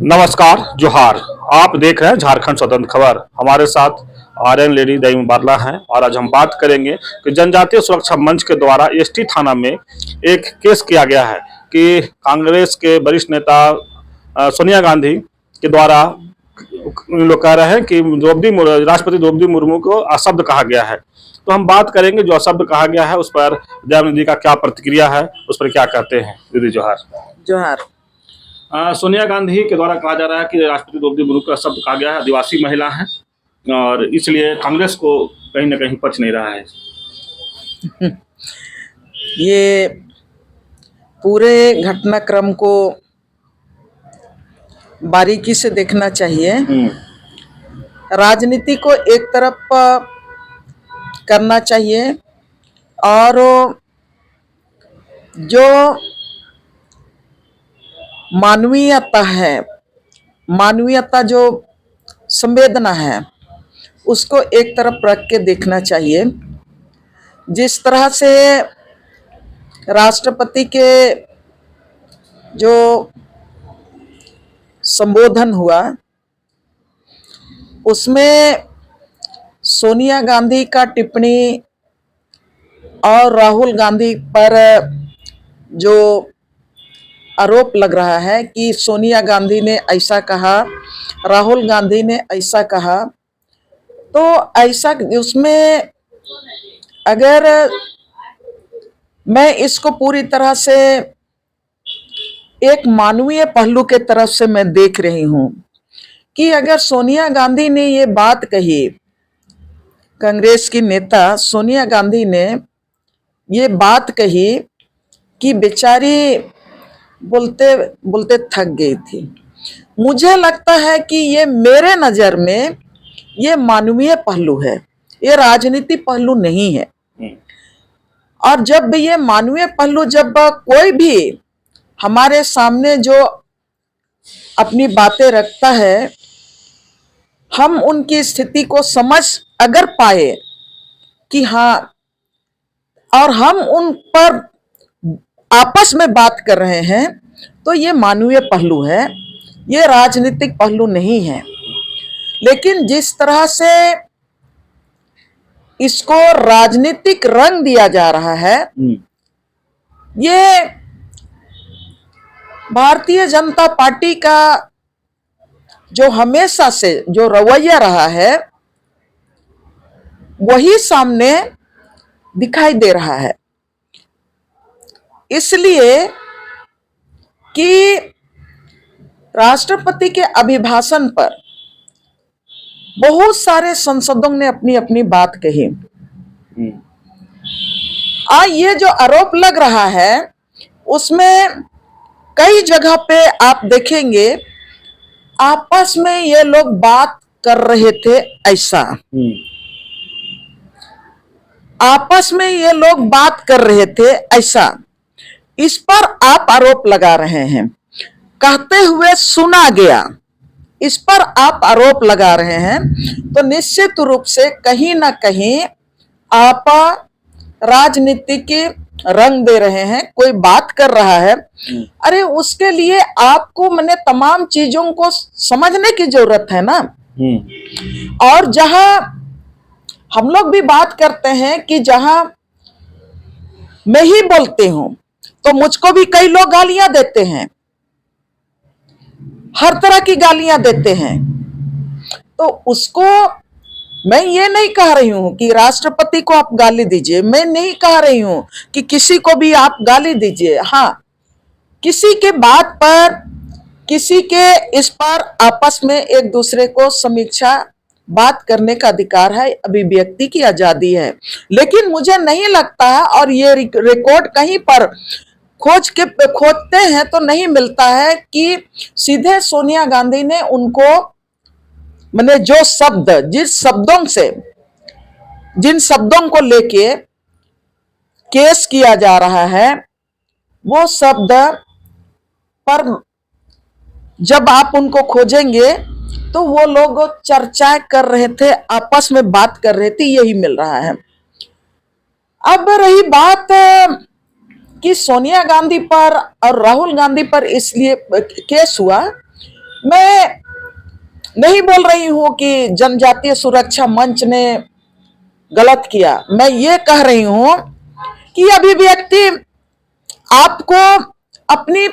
नमस्कार, जोहार। आप देख रहे हैं झारखंड स्वतंत्र खबर। हमारे साथ आर्यन लेडी दई बारला हैं और आज हम बात करेंगे कि जनजातीय सुरक्षा मंच के द्वारा एसटी थाना में एक केस किया गया है कि कांग्रेस के वरिष्ठ नेता सोनिया गांधी के द्वारा लोग कह रहे हैं कि राष्ट्रपति द्रौपदी मुर्मू को अशब्द कहा गया है। तो हम बात करेंगे जो अशब्द कहा गया है उस पर दयानंद जी का क्या प्रतिक्रिया है, उस पर क्या कहते हैं। दीदी जोहार। जोहार। सोनिया गांधी के द्वारा कहा जा रहा है कि राष्ट्रपति द्रौपदी मुर्मू का शब्द कहा गया है, आदिवासी महिला है और इसलिए कांग्रेस को कहीं ना कहीं पच नहीं रहा है। ये पूरे घटनाक्रम को बारीकी से देखना चाहिए। राजनीति को एक तरफ करना चाहिए और जो मानवीयता है, मानवीयता जो संवेदना है उसको एक तरफ रख के देखना चाहिए। जिस तरह से राष्ट्रपति के जो संबोधन हुआ उसमें सोनिया गांधी का टिप्पणी और राहुल गांधी पर जो आरोप लग रहा है कि सोनिया गांधी ने ऐसा कहा, राहुल गांधी ने ऐसा कहा, तो ऐसा उसमें अगर मैं इसको पूरी तरह से एक मानवीय पहलू के तरफ से मैं देख रही हूं कि अगर सोनिया गांधी ने ये बात कही, कांग्रेस की नेता सोनिया गांधी ने ये बात कही कि बेचारी बोलते बोलते थक गई थी। मुझे लगता है कि ये मेरे नजर में ये मानवीय पहलू है, ये राजनीति पहलू नहीं है। और जब भी ये मानवीय पहलू, जब कोई भी हमारे सामने जो अपनी बातें रखता है, हम उनकी स्थिति को समझ अगर पाए कि हाँ, और हम उन पर आपस में बात कर रहे हैं, तो ये मानवीय पहलू है, ये राजनीतिक पहलू नहीं है। लेकिन जिस तरह से इसको राजनीतिक रंग दिया जा रहा है, ये भारतीय जनता पार्टी का जो हमेशा से जो रवैया रहा है वही सामने दिखाई दे रहा है। इसलिए कि राष्ट्रपति के अभिभाषण पर बहुत सारे सांसदों ने अपनी अपनी बात कही। ये जो आरोप लग रहा है उसमें कई जगह पे आप देखेंगे आपस में ये लोग बात कर रहे थे ऐसा, आपस में ये लोग बात कर रहे थे ऐसा, इस पर आप आरोप लगा रहे हैं। कहते हुए सुना गया, इस पर आप आरोप लगा रहे हैं, तो निश्चित रूप से कहीं ना कहीं आप राजनीति के रंग दे रहे हैं। कोई बात कर रहा है, अरे उसके लिए आपको मैंने तमाम चीजों को समझने की जरूरत है ना। और जहां हम लोग भी बात करते हैं कि जहां मैं ही बोलती हूं तो मुझको भी कई लोग गालियां देते हैं, हर तरह की गालियां देते हैं। तो उसको मैं ये नहीं कह रही हूं कि राष्ट्रपति को आप गाली दीजिए, मैं नहीं कह रही हूं कि किसी को भी आप गाली दीजिए। हाँ, किसी के बात पर, किसी के इस पर आपस में एक दूसरे को समीक्षा बात करने का अधिकार है, अभिव्यक्ति की आजादी है। लेकिन मुझे नहीं लगता है, और ये रिकॉर्ड कहीं पर खोजते हैं तो नहीं मिलता है कि सीधे सोनिया गांधी ने उनको, मैंने जो शब्द, जिन शब्दों को लेके केस किया जा रहा है, वो शब्द पर जब आप उनको खोजेंगे तो वो लोग चर्चा कर रहे थे, आपस में बात कर रहे थे, यही मिल रहा है। अब रही बात कि सोनिया गांधी पर और राहुल गांधी पर इसलिए केस हुआ मैं नहीं बोल रही हूं कि जनजातीय सुरक्षा मंच ने गलत किया, मैं ये कह रही हूं कि अभिव्यक्ति, आपको अपनी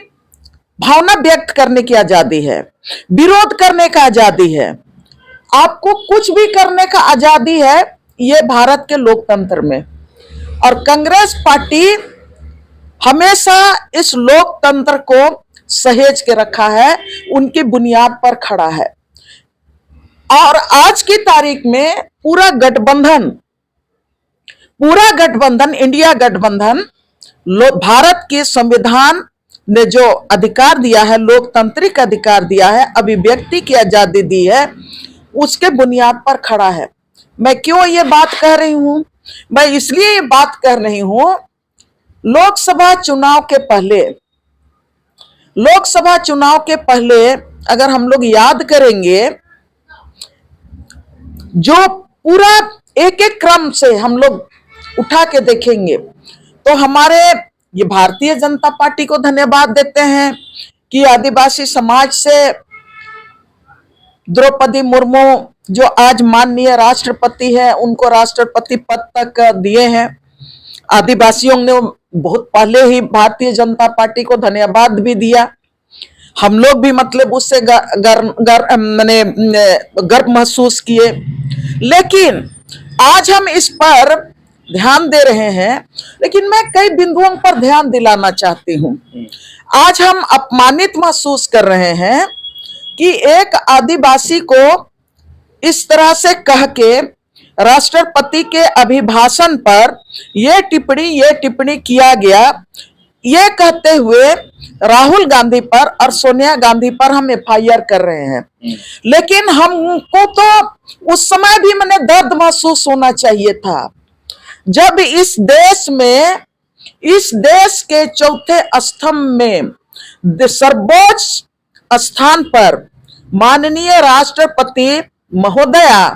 भावना व्यक्त करने की आजादी है, विरोध करने का आजादी है, आपको कुछ भी करने का आजादी है, ये भारत के लोकतंत्र में। और कांग्रेस पार्टी हमेशा इस लोकतंत्र को सहेज के रखा है, उनकी बुनियाद पर खड़ा है। और आज की तारीख में पूरा गठबंधन इंडिया गठबंधन भारत के संविधान ने जो अधिकार दिया है, लोकतांत्रिक अधिकार दिया है, अभिव्यक्ति की आजादी दी है, उसके बुनियाद पर खड़ा है। मैं क्यों ये बात कह रही हूं? मैं इसलिए ये बात कर रही हूं, लोकसभा चुनाव के पहले अगर हम लोग याद करेंगे, जो पूरा एक एक क्रम से हम लोग उठा के देखेंगे, तो हमारे ये भारतीय जनता पार्टी को धन्यवाद देते हैं कि आदिवासी समाज से द्रौपदी मुर्मू जो आज माननीय राष्ट्रपति है, उनको राष्ट्रपति पद तक दिए हैं। आदिवासियों ने बहुत पहले ही भारतीय जनता पार्टी को धन्यवाद भी दिया। हम लोग भी मतलब उससे गर्व महसूस किए। लेकिन आज हम इस पर ध्यान दे रहे हैं, लेकिन मैं कई बिंदुओं पर ध्यान दिलाना चाहती हूं। आज हम अपमानित महसूस कर रहे हैं कि एक आदिवासी को इस तरह से कह के राष्ट्रपति के अभिभाषण पर यह टिप्पणी किया गया, ये कहते हुए राहुल गांधी पर और सोनिया गांधी पर हम एफआईआर कर रहे हैं। लेकिन हमको तो उस समय भी मैंने दर्द महसूस होना चाहिए था, जब इस देश के चौथे स्तंभ में सर्वोच्च स्थान पर माननीय राष्ट्रपति महोदया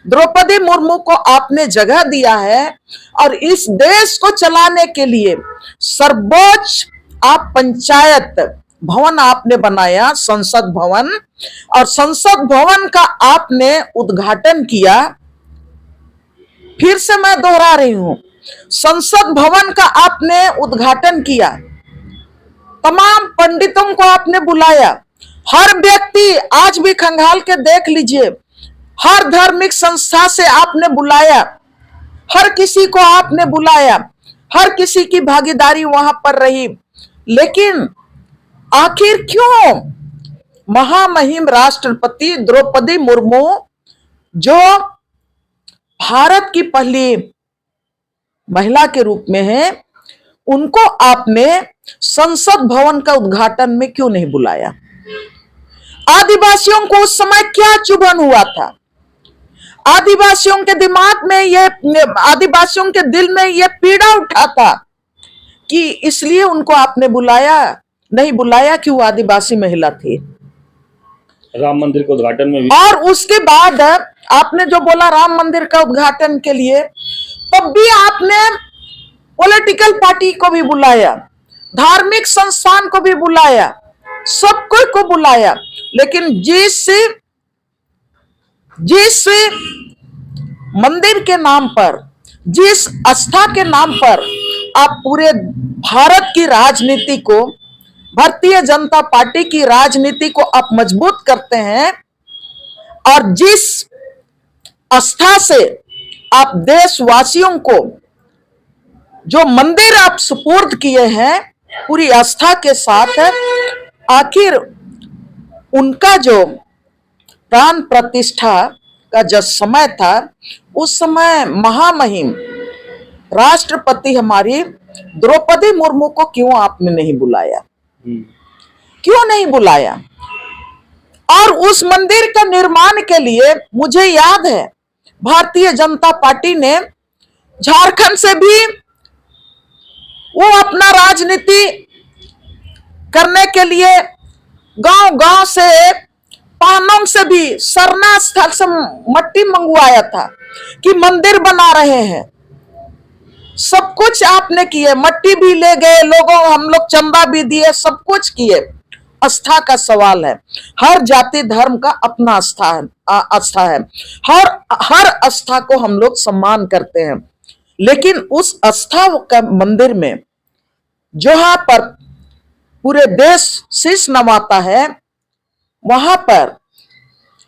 द्रौपदी मुर्मू को आपने जगह दिया है, और इस देश को चलाने के लिए सर्वोच्च आप पंचायत भवन आपने बनाया, संसद भवन, और संसद भवन का आपने उद्घाटन किया। फिर से मैं दोहरा रही हूं, संसद भवन का आपने उद्घाटन किया, तमाम पंडितों को आपने बुलाया, हर व्यक्ति, आज भी खंगाल के देख लीजिए, हर धार्मिक संस्था से आपने बुलाया, हर किसी को आपने बुलाया, हर किसी की भागीदारी वहां पर रही। लेकिन आखिर क्यों महामहिम राष्ट्रपति द्रौपदी मुर्मू, जो भारत की पहली महिला के रूप में है, उनको आपने संसद भवन का उद्घाटन में क्यों नहीं बुलाया? आदिवासियों को उस समय क्या चुभन हुआ था? आदिवासियों के दिमाग में आदिवासियों के दिल में यह पीड़ा उठा था कि इसलिए उनको आपने नहीं बुलाया कि वो आदिवासी महिला थी। राम मंदिर के उद्घाटन में भी, और उसके बाद आपने जो बोला राम मंदिर का उद्घाटन के लिए, तब भी आपने पॉलिटिकल पार्टी को भी बुलाया, धार्मिक संस्थान को भी बुलाया, सब कोई को बुलाया। लेकिन जिस मंदिर के नाम पर, जिस आस्था के नाम पर आप पूरे भारत की राजनीति को, भारतीय जनता पार्टी की राजनीति को आप मजबूत करते हैं, और जिस आस्था से आप देशवासियों को जो मंदिर आप सुपुर्द किए हैं पूरी आस्था के साथ, आखिर उनका जो प्राण प्रतिष्ठा का जो समय था, उस समय महामहिम राष्ट्रपति हमारी द्रौपदी मुर्मू को क्यों आपने नहीं बुलाया? क्यों नहीं बुलाया? और उस मंदिर का निर्माण के लिए मुझे याद है, भारतीय जनता पार्टी ने झारखंड से भी वो अपना राजनीति करने के लिए गांव-गांव से, पानों से भी, सरना स्थल से मट्टी मंगवाया था कि मंदिर बना रहे हैं। सब कुछ आपने किए, मट्टी भी ले गए लोगों, हम लोग चंदा भी दिए, सब कुछ किए, आस्था का सवाल है। हर जाति धर्म का अपना आस्था है। हर आस्था को हम लोग सम्मान करते हैं, लेकिन उस आस्था का मंदिर में जहां पर पूरे देश शीश नवाता है, वहां पर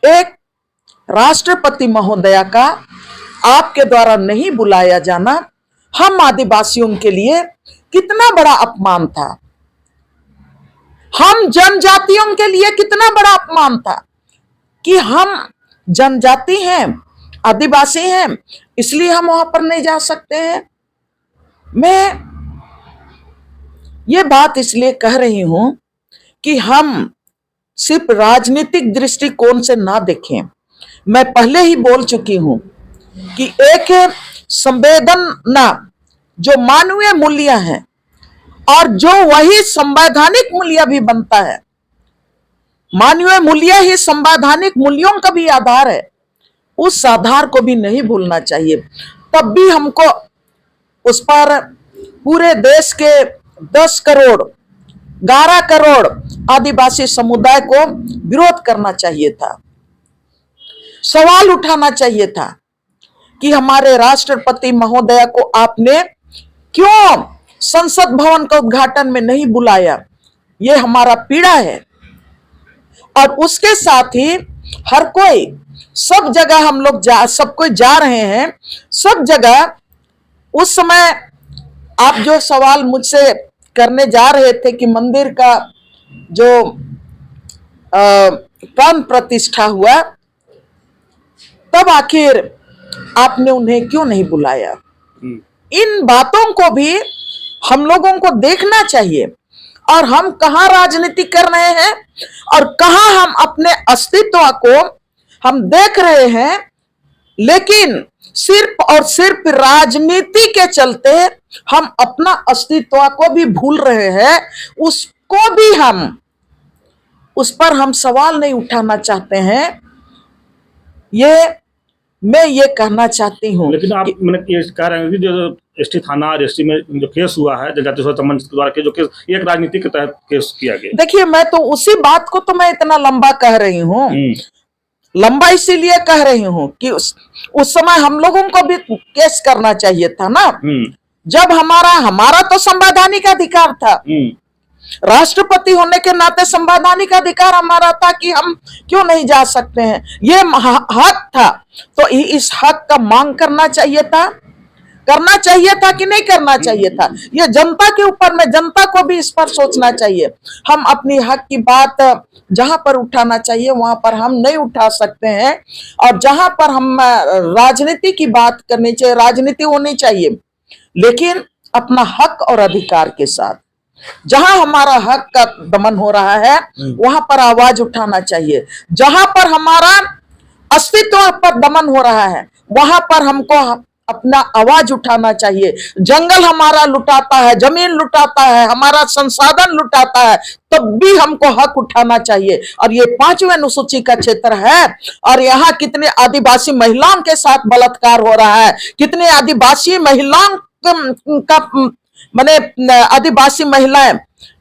एक राष्ट्रपति महोदया का आपके द्वारा नहीं बुलाया जाना हम आदिवासियों के लिए कितना बड़ा अपमान था। हम जनजातियों के लिए कितना बड़ा अपमान था कि हम जनजाति हैं, आदिवासी हैं, इसलिए हम वहां पर नहीं जा सकते हैं। मैं ये बात इसलिए कह रही हूं कि हम सिर्फ राजनीतिक दृष्टिकोण से ना देखें। मैं पहले ही बोल चुकी हूं कि एक संवेदना जो मानवीय मूल्य हैं और जो वही संवैधानिक मूल्य भी बनता है, मानवीय मूल्य ही संवैधानिक मूल्यों का भी आधार है, उस आधार को भी नहीं भूलना चाहिए। तब भी हमको उस पर पूरे देश के 10 करोड़ 11 करोड़ आदिवासी समुदाय को विरोध करना चाहिए था, सवाल उठाना चाहिए था कि हमारे राष्ट्रपति महोदया को आपने क्यों संसद भवन का उद्घाटन में नहीं बुलाया। ये हमारा पीड़ा है। और उसके साथ ही हर कोई सब जगह हम लोग सब कोई जा रहे हैं, सब जगह उस समय आप जो सवाल मुझसे करने जा रहे थे कि मंदिर का जो प्राण प्रतिष्ठा हुआ, तब आखिर आपने उन्हें क्यों नहीं बुलाया। इन बातों को भी हम लोगों को देखना चाहिए। और हम कहां राजनीति कर रहे हैं और कहां हम अपने अस्तित्व को हम देख रहे हैं, लेकिन सिर्फ और सिर्फ राजनीति के चलते हम अपना अस्तित्व को भी भूल रहे हैं। उसको भी हम उस पर हम सवाल नहीं उठाना चाहते हैं। मैं ये कहना चाहती हूँ। लेकिन आप मैंने ये कह रहे हैं कि जो एसटी थाना और एसटी में जो केस हुआ है जनजातीय सुरक्षा मंच के द्वारा के जो केस एक राजनीति के तहत केस किया गया। देखिए, मैं तो उसी बात को तो मैं इतना लंबा कह रही हूँ, लंबा इसीलिए कह रही हूँ कि उस समय हम लोगों को भी केस करना चाहिए था ना, जब हमारा तो संवैधानिक अधिकार था, राष्ट्रपति होने के नाते संवैधानिक अधिकार हमारा था कि हम क्यों नहीं जा सकते हैं, ये हक था। तो इस हक का मांग करना चाहिए था कि नहीं करना चाहिए था, ये जनता के ऊपर में, जनता को भी इस पर सोचना चाहिए। हम अपनी हक की बात जहां पर उठाना चाहिए वहां पर हम नहीं उठा सकते हैं, और जहां पर हम राजनीति की बात करनी चाहिए, राजनीति होनी चाहिए, लेकिन अपना हक और अधिकार के साथ। जहां हमारा हक का दमन हो रहा है वहां पर आवाज उठाना चाहिए, जहां पर हमारा अस्तित्व पर दमन हो रहा है वहां पर हमको अपना आवाज उठाना चाहिए। जंगल हमारा लुटाता है, जमीन लुटाता है, हमारा संसाधन लुटाता है, तब भी हमको हक उठाना चाहिए। और ये 5वें अनुसूची का क्षेत्र है, और यहाँ कितने आदिवासी महिलाओं के साथ बलात्कार हो रहा है, कितने आदिवासी महिलाओं का माने आदिवासी महिलाएं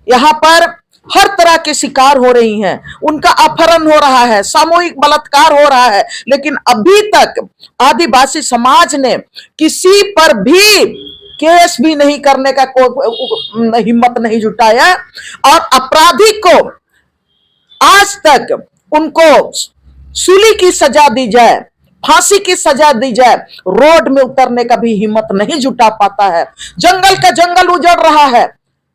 यहाँ पर हर तरह के शिकार हो रही हैं, उनका अपहरण हो रहा है, सामूहिक बलात्कार हो रहा है, लेकिन अभी तक आदिवासी समाज ने किसी पर भी केस भी नहीं करने का कोई हिम्मत नहीं जुटाया, और अपराधी को आज तक उनको सूली की सजा दी जाए, फांसी की सजा दी जाए, रोड में उतरने का भी हिम्मत नहीं जुटा पाता है। जंगल का जंगल उजड़ रहा है,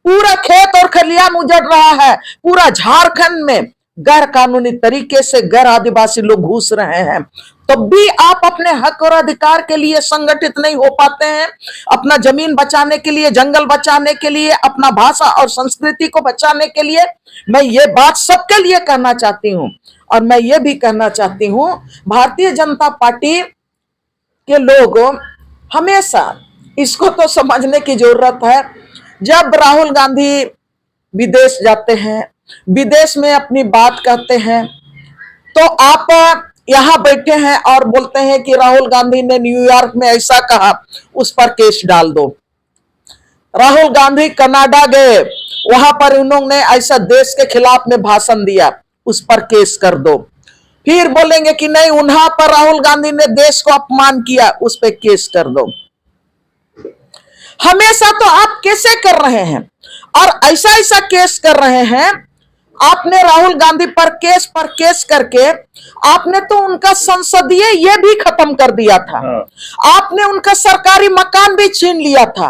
पूरा खेत और खलियान उजड़ रहा है, पूरा झारखंड में गैर कानूनी तरीके से गैर आदिवासी लोग घुस रहे हैं, तब भी आप अपने हक और अधिकार के लिए संगठित नहीं हो पाते हैं। अपना जमीन बचाने के लिए, जंगल बचाने के लिए, अपना भाषा और संस्कृति को बचाने के लिए। मैं ये बात सबके लिए कहना चाहती हूँ, और मैं ये भी कहना चाहती हूँ भारतीय जनता पार्टी के लोग हमेशा इसको तो समझने की जरूरत है। जब राहुल गांधी विदेश जाते हैं, विदेश में अपनी बात कहते हैं, तो आप यहां बैठे हैं और बोलते हैं कि राहुल गांधी ने न्यूयॉर्क में ऐसा कहा, उस पर केस डाल दो। राहुल गांधी कनाडा गए, वहां पर उन्होंने ऐसा देश के खिलाफ में भाषण दिया, उस पर केस कर दो। फिर बोलेंगे कि नहीं, वहां पर राहुल गांधी ने देश को अपमान किया, उस पर केस कर दो। हमेशा तो आप कैसे कर रहे हैं, और ऐसा ऐसा केस कर रहे हैं। आपने राहुल गांधी पर केस करके आपने तो उनका संसदीय ये भी खत्म कर दिया था। आपने उनका सरकारी मकान भी छीन लिया था।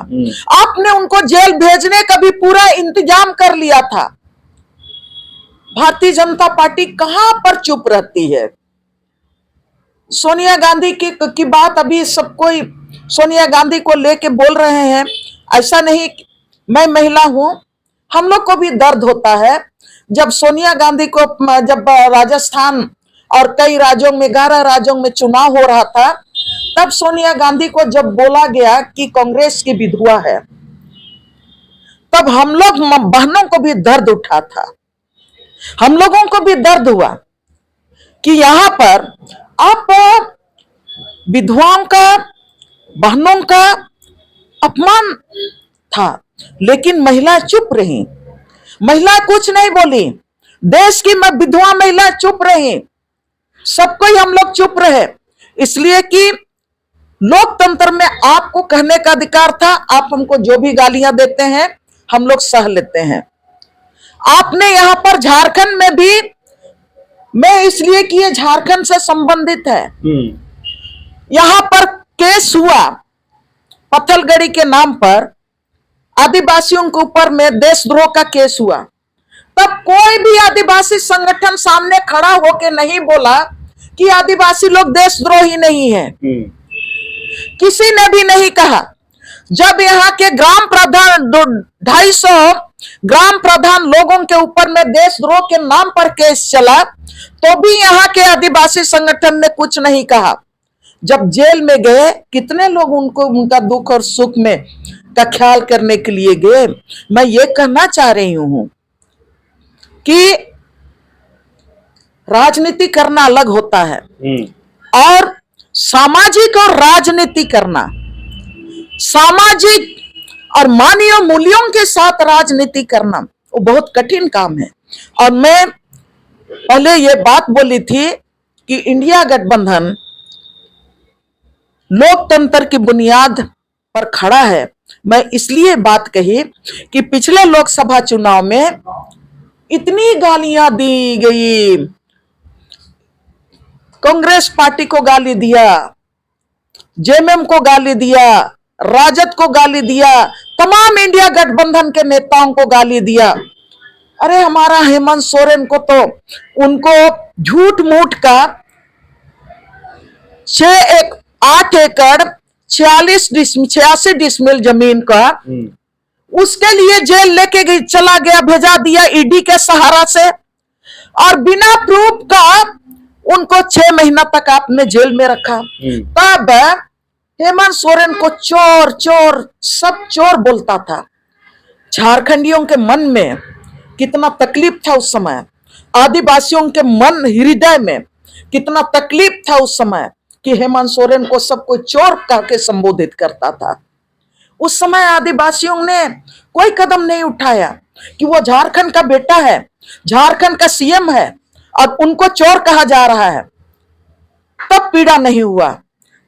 आपने उनको जेल भेजने का भी पूरा इंतजाम कर लिया था। भारतीय जनता पार्टी कहां पर चुप रहती है? सोनिया गांधी की बात अभी सब कोई सोनिया गांधी को लेके बोल रहे हैं। ऐसा नहीं, मैं महिला हूं, हम लोग को भी दर्द होता है। जब सोनिया गांधी को जब राजस्थान और कई राज्यों में 11 राज्यों में चुनाव हो रहा था, तब सोनिया गांधी को जब बोला गया कि कांग्रेस की विधवा है, तब हम लोग बहनों को भी दर्द उठा था। हम लोगों को भी दर्द हुआ कि यहां पर आप विधवाओं का, बहनों का अपमान था, लेकिन महिला चुप रही। महिला कुछ नहीं बोली। देश की विधवा महिला चुप रही। सबको ही हम लोग चुप रहे, इसलिए कि लोकतंत्र में आपको कहने का अधिकार था। आप हमको जो भी गालियां देते हैं हम लोग सह लेते हैं। आपने यहां पर झारखंड में भी, मैं इसलिए कि ये झारखंड से संबंधित है, यहां पर केस हुआ पत्थलगड़ी के नाम पर, आदिवासियों के ऊपर में देशद्रोह का केस हुआ। तब कोई भी आदिवासी संगठन सामने खड़ा होकर नहीं बोला कि आदिवासी लोग देशद्रोही नहीं है। किसी ने भी नहीं कहा। जब यहाँ के ग्राम प्रधान 250 ग्राम प्रधान लोगों के ऊपर में देशद्रोह के नाम पर केस चला, तो भी यहाँ के आदिवासी संगठन ने कुछ नहीं कहा। जब जेल में गए, कितने लोग उनको उनका दुख और सुख में का ख्याल करने के लिए गए। मैं ये कहना चाह रही हूं कि राजनीति करना अलग होता है और सामाजिक और राजनीति करना, सामाजिक और मानवीय मूल्यों के साथ राजनीति करना वो बहुत कठिन काम है। और मैं पहले ये बात बोली थी कि इंडिया गठबंधन लोकतंत्र की बुनियाद पर खड़ा है। मैं इसलिए बात कही कि पिछले लोकसभा चुनाव में इतनी गालियां दी गई, कांग्रेस पार्टी को गाली दिया, जेएमएम को गाली दिया, राजद को गाली दिया, तमाम इंडिया गठबंधन के नेताओं को गाली दिया। अरे हमारा हेमंत सोरेन को तो उनको झूठ मूठ का 8 एकड़ 86 डिसमिल जमीन का, उसके लिए जेल लेके चला गया, भेजा दिया ईडी के सहारा से, और बिना प्रूफ का उनको 6 महीना तक आपने जेल में रखा। तब हेमंत सोरेन को चोर चोर सब चोर बोलता था। झारखंडियों के मन में कितना तकलीफ था उस समय, आदिवासियों के मन हृदय में कितना तकलीफ था उस समय कि हेमंत सोरेन को सब कोई चोर कह के संबोधित करता था। उस समय आदिवासियों ने कोई कदम नहीं उठाया कि वो झारखंड का बेटा है, झारखंड का सीएम है और उनको चोर कहा जा रहा है। तब पीड़ा नहीं हुआ।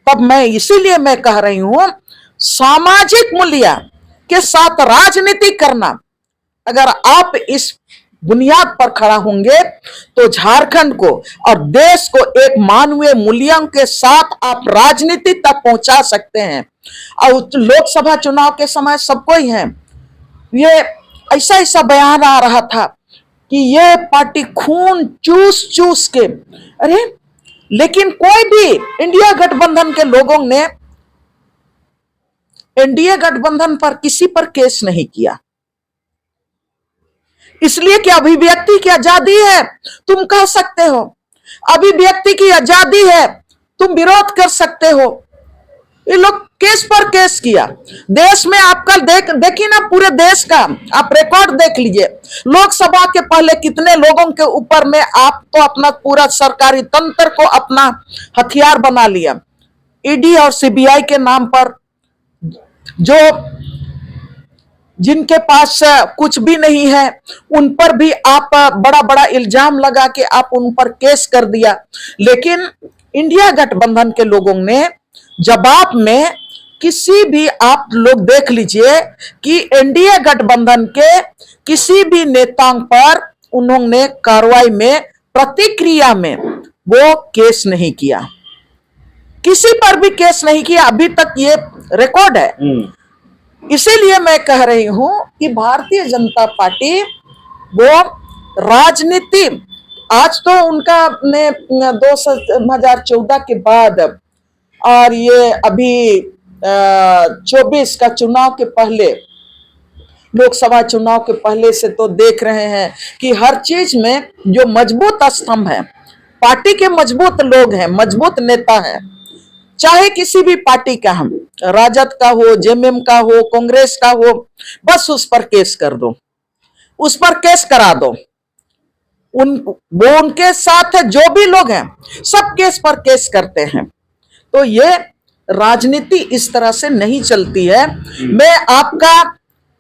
तब मैं इसीलिए मैं कह रही हूं, सामाजिक मूल्य के साथ राजनीति करना, अगर आप इस बुनियाद पर खड़ा होंगे तो झारखंड को और देश को एक मानवीय मूल्यों के साथ आप राजनीति तक पहुंचा सकते हैं। और लोकसभा चुनाव के समय सबको ही है, ये ऐसा ऐसा बयान आ रहा था कि ये पार्टी खून चूस चूस के, अरे लेकिन कोई भी इंडिया गठबंधन के लोगों ने एनडीए गठबंधन पर किसी पर केस नहीं किया, इसलिए कि अभिव्यक्ति की आजादी है, तुम कह सकते हो, अभिव्यक्ति की आजादी है, तुम विरोध कर सकते हो। ये लोग केस पर केस किया। देश में आपका देखिए ना, पूरे देश का आप रिकॉर्ड देख लीजिए। लोकसभा के पहले कितने लोगों के ऊपर में आप तो अपना पूरा सरकारी तंत्र को अपना हथियार बना लिया। ईडी और सीबीआई के नाम पर जो जिनके पास कुछ भी नहीं है, उन पर भी आप बड़ा बड़ा इल्जाम लगा के आप उन पर केस कर दिया। लेकिन इंडिया गठबंधन के लोगों ने जवाब में किसी भी, आप लोग देख लीजिए कि एनडीए गठबंधन के किसी भी नेता पर उन्होंने कार्रवाई में, प्रतिक्रिया में वो केस नहीं किया, किसी पर भी केस नहीं किया। अभी तक ये रिकॉर्ड है। इसीलिए मैं कह रही हूं कि भारतीय जनता पार्टी वो राजनीति, आज तो उनका ने 2014 के बाद और ये अभी 24 का चुनाव के पहले, लोकसभा चुनाव के पहले से तो देख रहे हैं कि हर चीज में जो मजबूत स्तंभ है, पार्टी के मजबूत लोग हैं, मजबूत नेता हैं, चाहे किसी भी पार्टी का, हम राजद का हो, जेएमएम का हो, कांग्रेस का हो, बस उस पर केस कर दो, उस पर केस करा दो। वो उनके साथ जो भी लोग हैं सब केस पर केस करते हैं। तो ये राजनीति इस तरह से नहीं चलती है।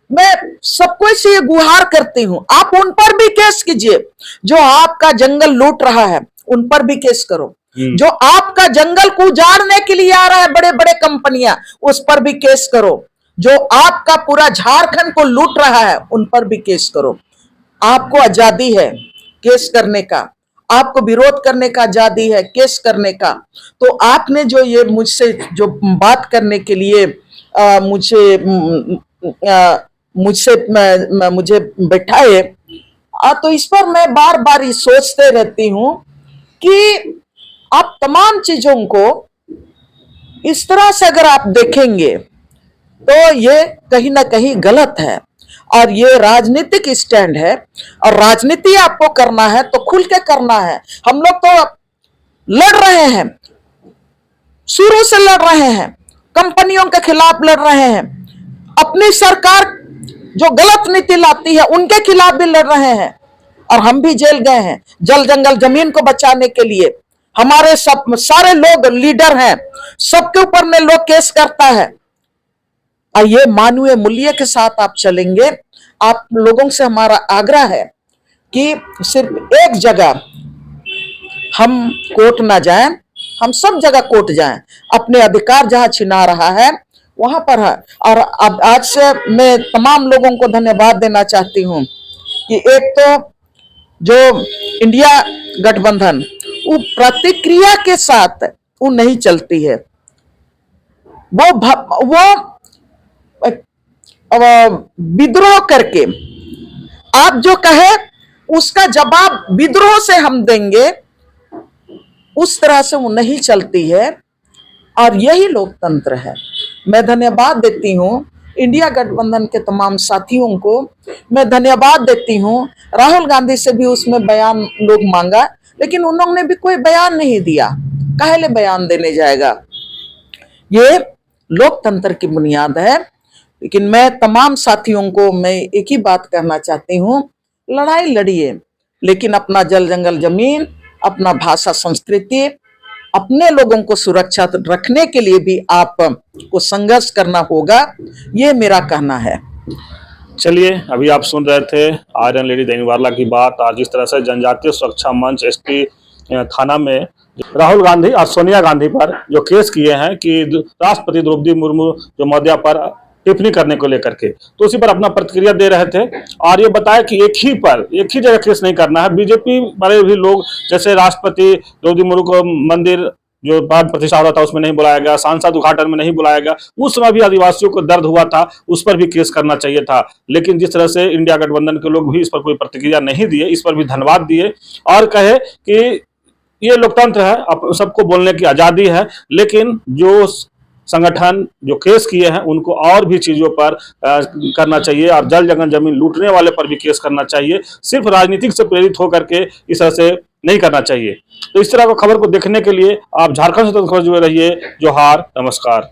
मैं सबको से गुहार करती हूं, आप उन पर भी केस कीजिए जो आपका जंगल लूट रहा है, उन पर भी केस करो। जो आपका जंगल को उजाड़ने के लिए आ रहा है, बड़े बड़े कंपनियां, उस पर भी केस करो। जो आपका पूरा झारखंड को लूट रहा है, उन पर भी केस करो। आपको आजादी है केस करने का, आपको विरोध करने का आजादी है केस करने का। तो आपने जो ये मुझसे जो बात करने के लिए मुझे बैठाए, तो इस पर मैं बार बार ये सोचते रहती हूं कि आप तमाम चीजों को इस तरह से अगर आप देखेंगे तो ये कहीं ना कहीं गलत है। और ये राजनीतिक स्टैंड है, और राजनीति आपको करना है तो खुल के करना है। हम लोग तो लड़ रहे हैं, शुरू से लड़ रहे हैं, कंपनियों के खिलाफ लड़ रहे हैं, अपनी सरकार जो गलत नीति लाती है उनके खिलाफ भी लड़ रहे हैं। और हम भी जेल गए हैं जल जंगल जमीन को बचाने के लिए। हमारे सब सारे लोग लीडर हैं, सबके ऊपर में लोग केस करता है। और ये मानवीय मूल्य के साथ आप चलेंगे। आप लोगों से हमारा आग्रह है कि सिर्फ एक जगह हम कोर्ट ना जाएं, हम सब जगह कोर्ट जाएं। अपने अधिकार जहां छिना रहा है वहां पर है। और अब आज से मैं तमाम लोगों को धन्यवाद देना चाहती हूं कि एक तो जो इंडिया गठबंधन वो प्रतिक्रिया के साथ वो नहीं चलती है, वो विद्रोह करके आप जो कहे उसका जवाब विद्रोह से हम देंगे, उस तरह से वो नहीं चलती है। और यही लोकतंत्र है। मैं धन्यवाद देती हूं इंडिया गठबंधन के तमाम साथियों को, मैं धन्यवाद देती हूं। राहुल गांधी से भी उसमें बयान लोग मांगा, लेकिन उन्होंने भी कोई बयान नहीं दिया। काहे बयान देने जाएगा? ये लोकतंत्र की बुनियाद है। लेकिन मैं तमाम साथियों को मैं एक ही बात कहना चाहती हूँ, लड़ाई लड़िए, लेकिन अपना जल जंगल जमीन, अपना भाषा संस्कृति, अपने लोगों को सुरक्षित रखने के लिए भी आपको संघर्ष करना होगा, ये मेरा कहना है। चलिए, अभी आप सुन रहे थे आयरन लेडी दैनिवाला की बात। आज जिस तरह से जनजातीय सुरक्षा मंच एसटी थाना में राहुल गांधी और सोनिया गांधी पर जो केस किए हैं कि राष्ट्रपति द्रौपदी मुर्मू जो मौर्य पर टिप्पणी करने को लेकर के, तो उसी पर अपना प्रतिक्रिया दे रहे थे। और ये बताया कि एक ही जगह केस नहीं करना है। बीजेपी वाले भी लोग, जैसे राष्ट्रपति द्रौपदी मुर्मू को मंदिर जो प्राण प्रतिष्ठा हो रहा था उसमें नहीं बुलाया गया, सांसद उद्घाटन में नहीं बुलाया गया, उस समय भी आदिवासियों को दर्द हुआ था, उस पर भी केस करना चाहिए था। लेकिन जिस तरह से इंडिया गठबंधन के लोग भी इस पर कोई प्रतिक्रिया नहीं दिए, इस पर भी धन्यवाद दिए और कहे कि ये लोकतंत्र है, सबको बोलने की आजादी है। लेकिन जो संगठन जो केस किए हैं उनको और भी चीजों पर करना चाहिए, और जल जंगल जमीन लूटने वाले पर भी केस करना चाहिए। सिर्फ राजनीतिक से प्रेरित होकर के इस तरह से नहीं करना चाहिए। तो इस तरह की खबर को देखने के लिए आप झारखंड स्वतंत्र खबर जुड़े रहिए। जोहार, नमस्कार।